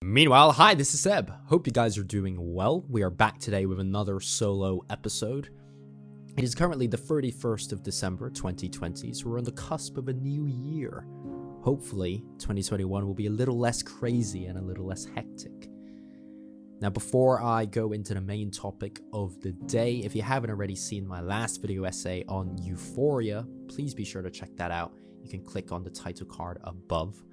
Meanwhile, hi, this is Seb. Hope you guys are doing well. We are back today with another solo episode. It is currently the 31st of December 2020, so we're on the cusp of a new year. Hopefully, 2021 will be a little less crazy and a little less hectic. Now, before I go into the main topic of the day, if you haven't already seen my last video essay on Euphoria, please be sure to check that out. You can click on the title card above.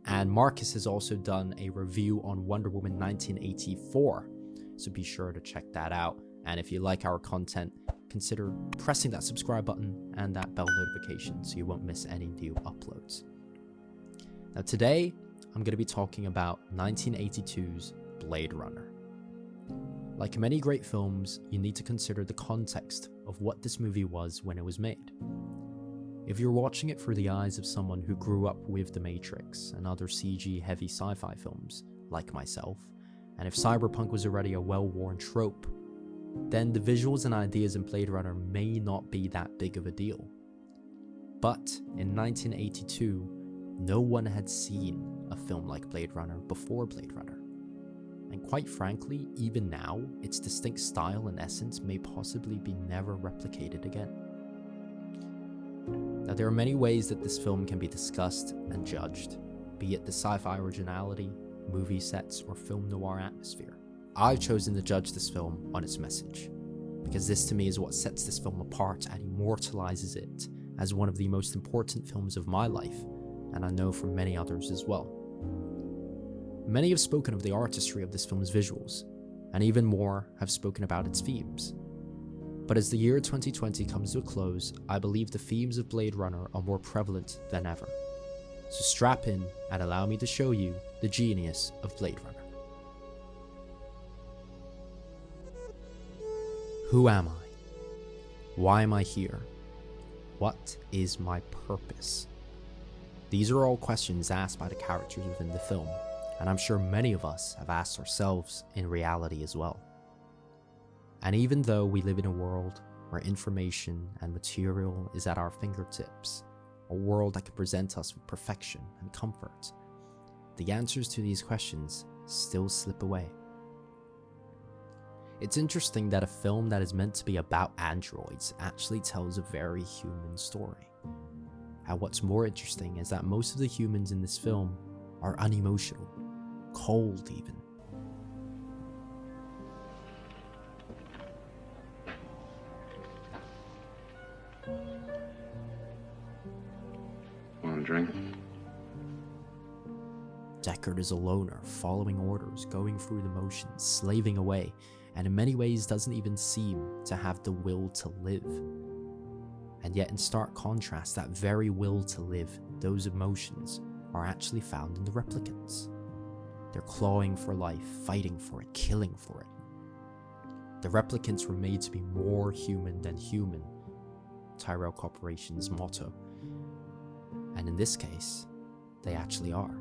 And Marcus has also done a review on Wonder Woman 1984, so be sure to check that out. And if you like our content, consider pressing that subscribe button and that bell notification so you won't miss any new uploads. Now today, I'm going to be talking about 1982's Blade Runner. Like many great films, you need to consider the context of what this movie was when it was made. If you're watching it through the eyes of someone who grew up with The Matrix and other CG-heavy sci-fi films, like myself, and if cyberpunk was already a well-worn trope, then the visuals and ideas in Blade Runner may not be that big of a deal. But in 1982, no one had seen a film like Blade Runner before Blade Runner. And quite frankly, even now, its distinct style and essence may possibly be never replicated again. Now, there are many ways that this film can be discussed and judged, be it the sci-fi originality, movie sets, or film noir atmosphere. I've chosen to judge this film on its message, because this to me is what sets this film apart and immortalizes it as one of the most important films of my life, and I know from many others as well. Many have spoken of the artistry of this film's visuals, and even more have spoken about its themes. But as the year 2020 comes to a close, I believe the themes of Blade Runner are more prevalent than ever. So strap in and allow me to show you the genius of Blade Runner. Who am I? Why am I here? What is my purpose? These are all questions asked by the characters within the film, and I'm sure many of us have asked ourselves in reality as well. And even though we live in a world where information and material is at our fingertips, a world that can present us with perfection and comfort, the answers to these questions still slip away. It's interesting that a film that is meant to be about androids actually tells a very human story. And what's more interesting is that most of the humans in this film are unemotional, cold even. Want a drink? Deckard is a loner, following orders, going through the motions, slaving away, and in many ways doesn't even seem to have the will to live. And yet in stark contrast, that very will to live, those emotions, are actually found in the replicants. They're clawing for life, fighting for it, killing for it. The replicants were made to be more human than human, Tyrell Corporation's motto. And in this case, they actually are.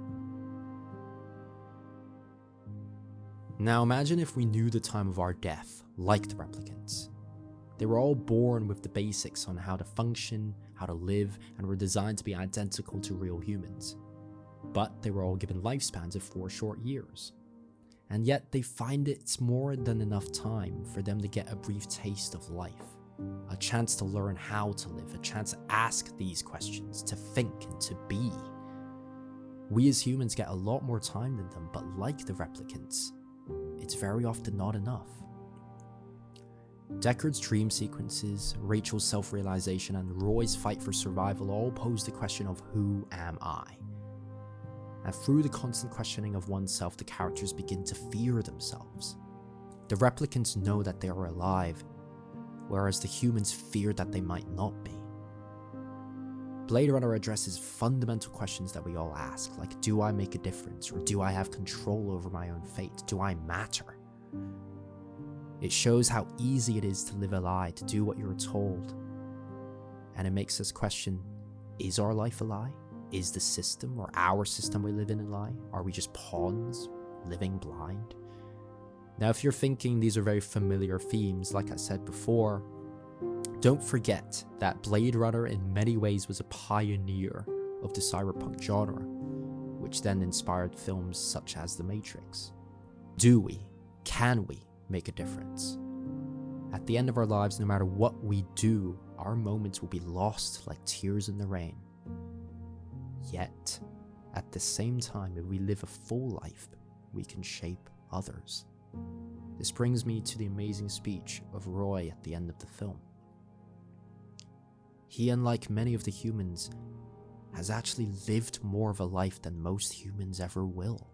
Now imagine if we knew the time of our death, like the replicants. They were all born with the basics on how to function, how to live, and were designed to be identical to real humans. But they were all given lifespans of 4 short years. And yet they find it's more than enough time for them to get a brief taste of life. A chance to learn how to live, a chance to ask these questions, to think and to be. We as humans get a lot more time than them, but like the replicants, it's very often not enough. Deckard's dream sequences, Rachel's self-realization, and Roy's fight for survival all pose the question of who am I? And through the constant questioning of oneself, the characters begin to fear themselves. The replicants know that they are alive, whereas the humans fear that they might not be. Blade Runner addresses fundamental questions that we all ask, like do I make a difference, or do I have control over my own fate? Do I matter? It shows how easy it is to live a lie, to do what you're told. And it makes us question, is our life a lie? Is the system or our system we live in a lie? Are we just pawns, living blind? Now, if you're thinking these are very familiar themes, like I said before, don't forget that Blade Runner in many ways was a pioneer of the cyberpunk genre, which then inspired films such as The Matrix. Do we, can we make a difference? At the end of our lives, no matter what we do, our moments will be lost like tears in the rain. Yet, at the same time, if we live a full life, we can shape others. This brings me to the amazing speech of Roy at the end of the film. He, unlike many of the humans, has actually lived more of a life than most humans ever will.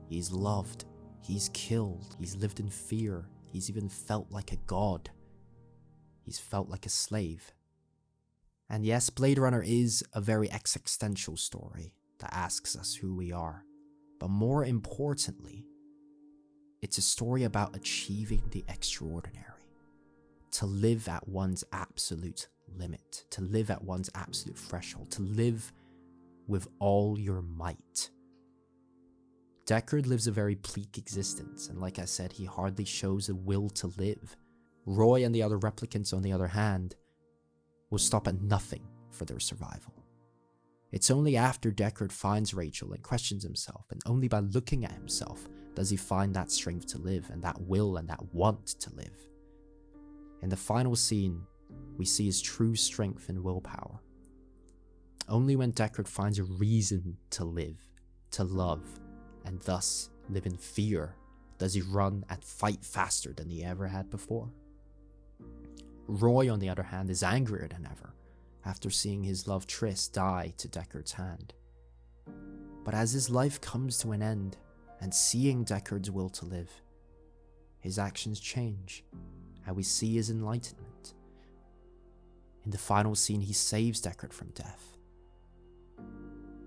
He's loved, he's killed, he's lived in fear, he's even felt like a god. He's felt like a slave. And yes, Bladerunner is a very existential story that asks us who we are. But more importantly, it's a story about achieving the extraordinary. To live at one's absolute limit, to live at one's absolute threshold, to live with all your might. Deckard lives a very bleak existence, and like I said, he hardly shows a will to live. Roy and the other replicants, on the other hand, will stop at nothing for their survival. It's only after Deckard finds Rachel and questions himself, and only by looking at himself does he find that strength to live, and that will and that want to live. In the final scene, we see his true strength and willpower. Only when Deckard finds a reason to live, to love, and thus live in fear, does he run and fight faster than he ever had before. Roy, on the other hand, is angrier than ever after seeing his love Triss die to Deckard's hand. But as his life comes to an end, and seeing Deckard's will to live, his actions change, and we see his enlightenment. In the final scene, he saves Deckard from death.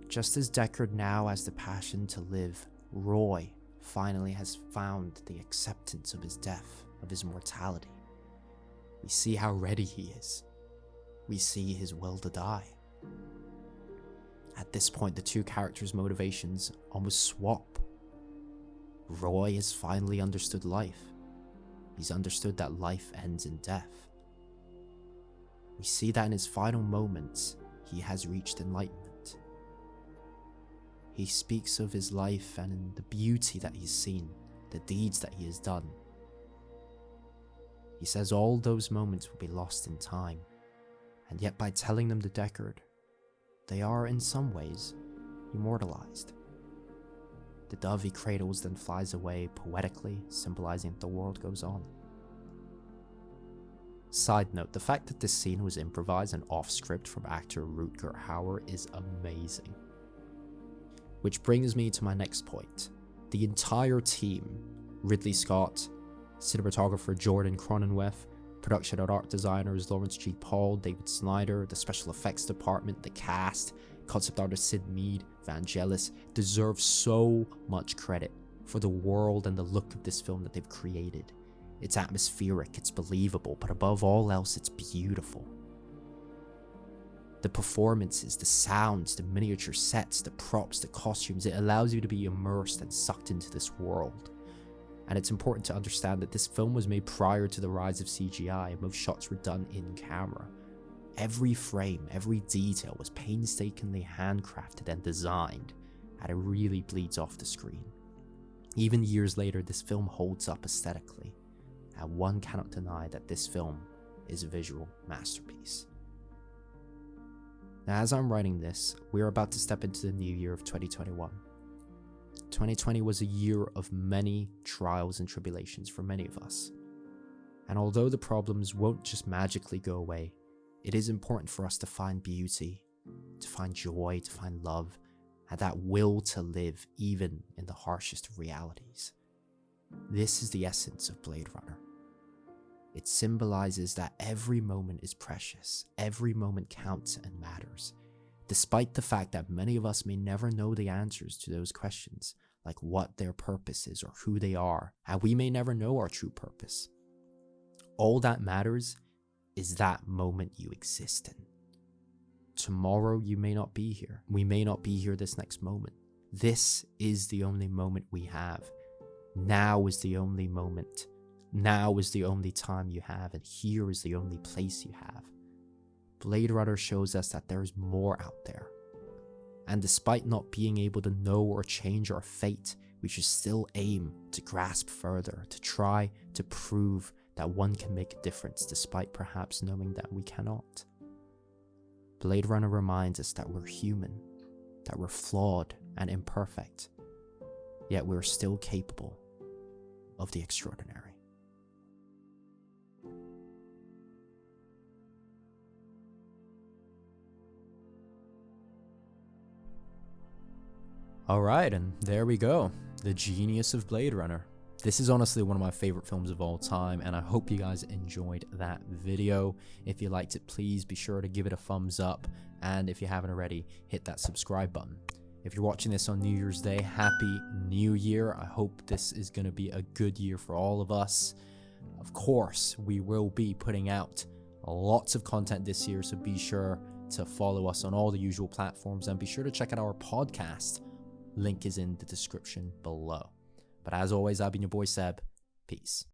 Just as Deckard now has the passion to live, Roy finally has found the acceptance of his death, of his mortality. We see how ready he is. We see his will to die. At this point, the two characters' motivations almost swap. Roy has finally understood life. He's understood that life ends in death. We see that in his final moments, he has reached enlightenment. He speaks of his life and in the beauty that he's seen, the deeds that he has done. He says all those moments will be lost in time, and yet by telling them to Deckard, they are in some ways immortalized. The dove he cradles then flies away poetically, symbolizing that the world goes on. Side note, the fact that this scene was improvised and off script from actor Rutger Hauer is amazing. Which brings me to my next point. The entire team, Ridley Scott, cinematographer Jordan Cronenweth, production and art designers Lawrence G. Paul, David Snyder, the special effects department, the cast, concept artist Sid Mead, Vangelis, deserve so much credit for the world and the look of this film that they've created. It's atmospheric, it's believable, but above all else, it's beautiful. The performances, the sounds, the miniature sets, the props, the costumes, it allows you to be immersed and sucked into this world. And it's important to understand that this film was made prior to the rise of CGI, and most shots were done in camera. Every frame, every detail was painstakingly handcrafted and designed, and it really bleeds off the screen. Even years later, this film holds up aesthetically, and one cannot deny that this film is a visual masterpiece. Now, as I'm writing this, we're about to step into the new year of 2021. 2020 was a year of many trials and tribulations for many of us. And although the problems won't just magically go away, it is important for us to find beauty, to find joy, to find love, and that will to live even in the harshest of realities. This is the essence of Bladerunner. It symbolizes that every moment is precious, every moment counts and matters, despite the fact that many of us may never know the answers to those questions, like what their purpose is or who they are, and we may never know our true purpose. All that matters is that moment you exist in. Tomorrow you may not be here. We may not be here this next moment. This is the only moment we have. Now is the only moment. Now is the only time you have, and here is the only place you have. Bladerunner shows us that there is more out there. And despite not being able to know or change our fate, we should still aim to grasp further, to try to prove that one can make a difference despite perhaps knowing that we cannot. Blade Runner reminds us that we're human, that we're flawed and imperfect, yet we're still capable of the extraordinary. Alright, and there we go. The genius of Blade Runner. This is honestly one of my favorite films of all time, and I hope you guys enjoyed that video. If you liked it, please be sure to give it a thumbs up, and if you haven't already, hit that subscribe button. If you're watching this on New Year's Day, Happy New Year. I hope this is going to be a good year for all of us. Of course, we will be putting out lots of content this year, so be sure to follow us on all the usual platforms, and be sure to check out our podcast. Link is in the description below. But as always, I've been your boy Seb. Peace.